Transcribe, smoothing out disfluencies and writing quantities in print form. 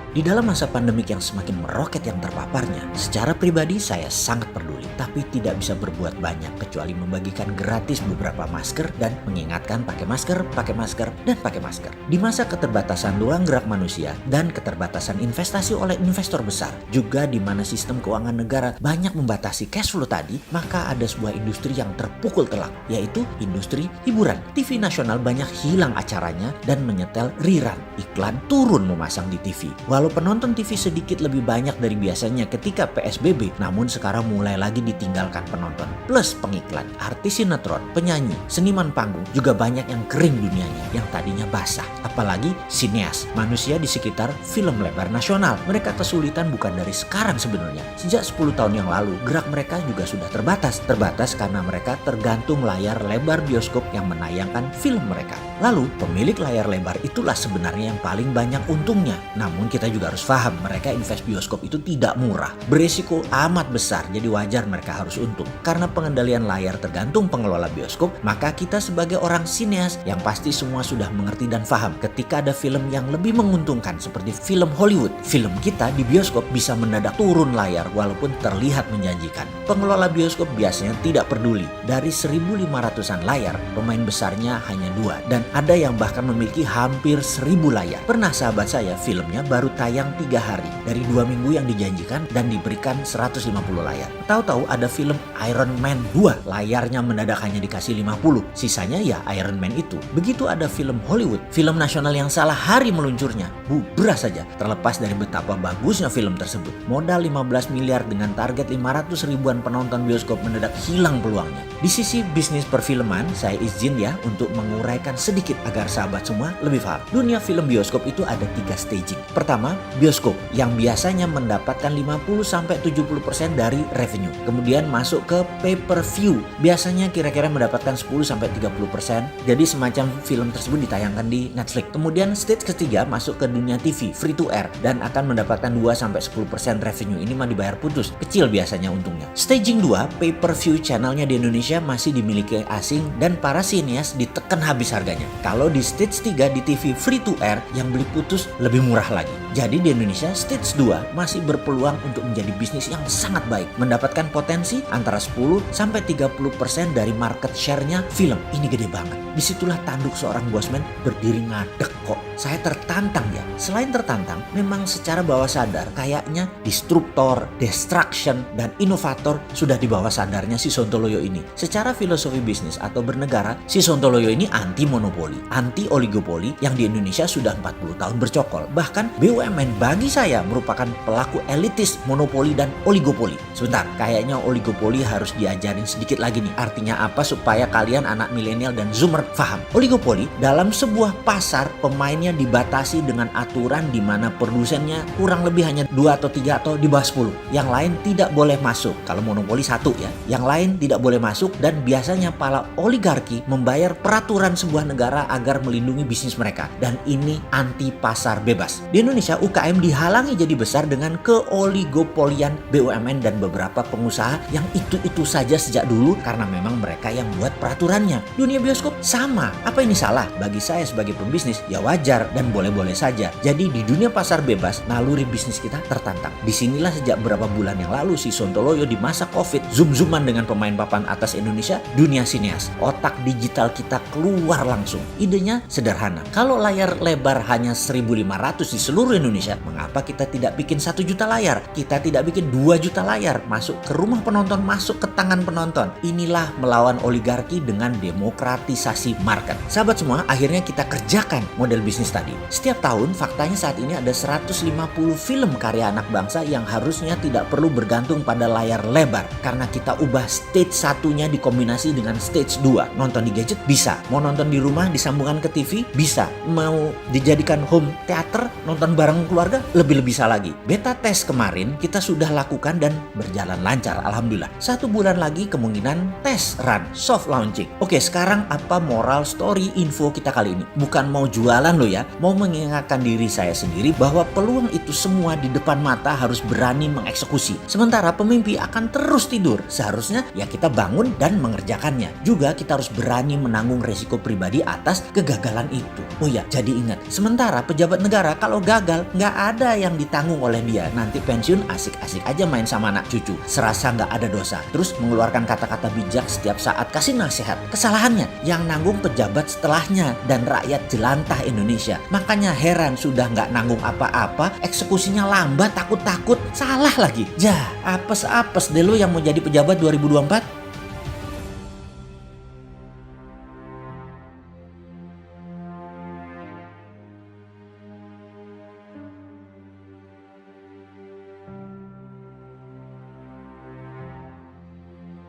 Di dalam masa pandemik yang semakin meroket yang terpaparnya, secara pribadi saya sangat peduli, tapi tidak bisa berbuat banyak kecuali membagikan gratis beberapa masker dan mengingatkan pakai masker, dan pakai masker. Di masa keterbatasan ruang gerak manusia dan keterbatasan investasi oleh investor besar, juga di mana sistem keuangan negara banyak membatasi cash flow tadi, maka ada sebuah industri yang terpukul telak, yaitu industri hiburan. TV nasional banyak hilang acaranya dan menyetel rerun. Iklan turun memasang di TV. Walau penonton TV sedikit lebih banyak dari biasanya ketika PSBB, namun sekarang mulai lagi ditinggalkan penonton. Plus pengiklan, artis sinetron, penyanyi, seniman panggung juga banyak yang kering dunianya yang tadinya basah. Apalagi sineas, manusia di sekitar film lebar nasional. Mereka kesulitan bukan dari sekarang sebenarnya. Sejak 10 tahun yang lalu, gerak mereka juga sudah terbatas. Terbatas karena mereka tergantung layar lebar bioskop yang menayangkan film mereka. Lalu, pemilik layar lebar itulah sebenarnya yang paling banyak untungnya. Namun kita juga harus paham, mereka invest bioskop itu tidak murah. Beresiko amat besar, jadi wajar mereka harus untung. Karena pengendalian layar tergantung pengelola bioskop, maka kita sebagai orang sineas yang pasti semua sudah mengerti dan paham. Ketika ada film yang lebih menguntungkan seperti film Hollywood, film kita di bioskop bisa mendadak turun layar walaupun terlihat menjanjikan. Pengelola bioskop biasanya tidak peduli. Dari 1.500-an layar, pemain besarnya hanya 2 dan ada yang bahkan memiliki hampir 1.000 layar. Pernah sahabat saya filmnya baru tayang 3 hari dari 2 minggu yang dijanjikan dan diberikan 150 layar. Tahu-tahu ada film Iron Man 2, layarnya mendadak hanya dikasih 50, sisanya ya Iron Man itu. Begitu ada film Hollywood, film nasional yang salah hari meluncurnya, bubrah saja. Terlepas dari betapa bagusnya film tersebut, modal 15 miliar dengan target 500 ribuan penonton bioskop mendadak hilang peluangnya. Di sisi bisnis perfilman, saya izin ya untuk menguraikan sedikit agar sahabat semua lebih paham. Dunia film bioskop itu ada 3 staging. Pertama, bioskop yang biasanya mendapatkan 50-70% dari revenue. Kemudian masuk ke pay-per-view, biasanya kira-kira mendapatkan 10-30%. Jadi semacam film tersebut ditayangkan di Netflix. Kemudian stage ketiga masuk ke dunia TV, free to air, dan akan mendapatkan 2-10% revenue. Ini mah dibayar putus, kecil biasanya untungnya. Staging 2, pay-per-view channelnya di Indonesia masih dimiliki asing dan para sinias ditekan habis harganya. Kalau di stage 3 di TV free to air, yang beli putus lebih murah lagi. Jadi di Indonesia stage 2 masih berpeluang untuk menjadi bisnis yang sangat baik, mendapatkan potensi antara 10-30% dari market share-nya film. Ini gede banget. Disitulah tanduk seorang bosman berdiri ngadek kok. Saya tertantang ya. Selain tertantang, memang secara bawah sadar kayaknya disruptor, destruction, dan inovator sudah di bawah sadarnya si Sontoloyo ini. Secara filosofi bisnis atau bernegara, si Sontoloyo ini anti monopoli, anti oligopoli yang di Indonesia sudah 40 tahun bercokol. Bahkan BUMN bagi saya merupakan pelaku elitis monopoli dan oligopoli. Sebentar, kayaknya oligopoli harus diajarin sedikit lagi nih. Artinya apa supaya kalian anak milenial dan zoomer paham. Oligopoli dalam sebuah pasar pemainnya dibatasi dengan aturan di mana produsennya kurang lebih hanya 2 atau 3 atau di bawah 10. Yang lain tidak boleh masuk. Kalau monopoli 1 ya. Yang lain tidak boleh masuk dan biasanya para oligarki membayar peraturan sebuah negara agar melindungi bisnis mereka. Dan ini anti pasar bebas. Di Indonesia UKM dihalangi jadi besar dengan keoligopolian BUMN dan beberapa pengusaha yang itu-itu saja sejak dulu karena memang mereka yang buat peraturannya. Dunia bioskop sama. Apa ini salah? Bagi saya sebagai pembisnis ya wajar dan boleh-boleh saja. Jadi di dunia pasar bebas naluri bisnis kita tertantang. Disinilah sejak beberapa bulan yang lalu si Sontoloyo di masa COVID zoom-zooman dengan pemain papan atas Indonesia, dunia sineas. Otak digital kita keluar langsung. Idenya sederhana. Kalau layar lebar hanya 1.500 di seluruh Indonesia, mengapa kita tidak bikin 1 juta layar? Kita tidak bikin 2 juta layar masuk ke rumah penonton, masuk ke tangan penonton. Inilah melawan oligarki dengan demokratisasi market. Sahabat semua, akhirnya kita kerjakan model bisnis tadi. Setiap tahun faktanya saat ini ada 150 film karya anak bangsa yang harusnya tidak perlu bergantung pada layar lebar karena kita ubah stage 1-nya dikombinasi dengan stage 2. Nonton di gadget bisa, mau nonton di rumah disambungkan ke TV bisa, mau dijadikan home theater nonton bareng keluarga lebih bisa lagi. Beta test kemarin kita sudah lakukan dan berjalan lancar alhamdulillah. 1 bulan lagi kemungkinan test run soft launching. Oke, sekarang apa moral story info kita kali ini? Bukan mau jualan loh ya, mau mengingatkan diri saya sendiri bahwa peluang itu semua di depan mata harus berani mengeksekusi. Sementara pemimpi akan terus tidur. Seharusnya ya kita bangun dan mengerjakannya. Juga kita harus berani menanggung resiko pribadi atas kegagalan itu. Oh ya, jadi ingat, sementara pejabat negara kalau gagal nggak ada yang ditanggung oleh dia. Nanti pensiun asik-asik aja main sama anak cucu, serasa nggak ada dosa. Terus mengeluarkan kata-kata bijak setiap saat kasih nasihat. Kesalahannya yang nanggung pejabat setelahnya dan rakyat jelantah Indonesia. Makanya heran sudah nggak nanggung apa-apa, eksekusinya lambat, takut-takut, salah lagi. Apes-apes deh lo yang mau jadi pejabat 2024.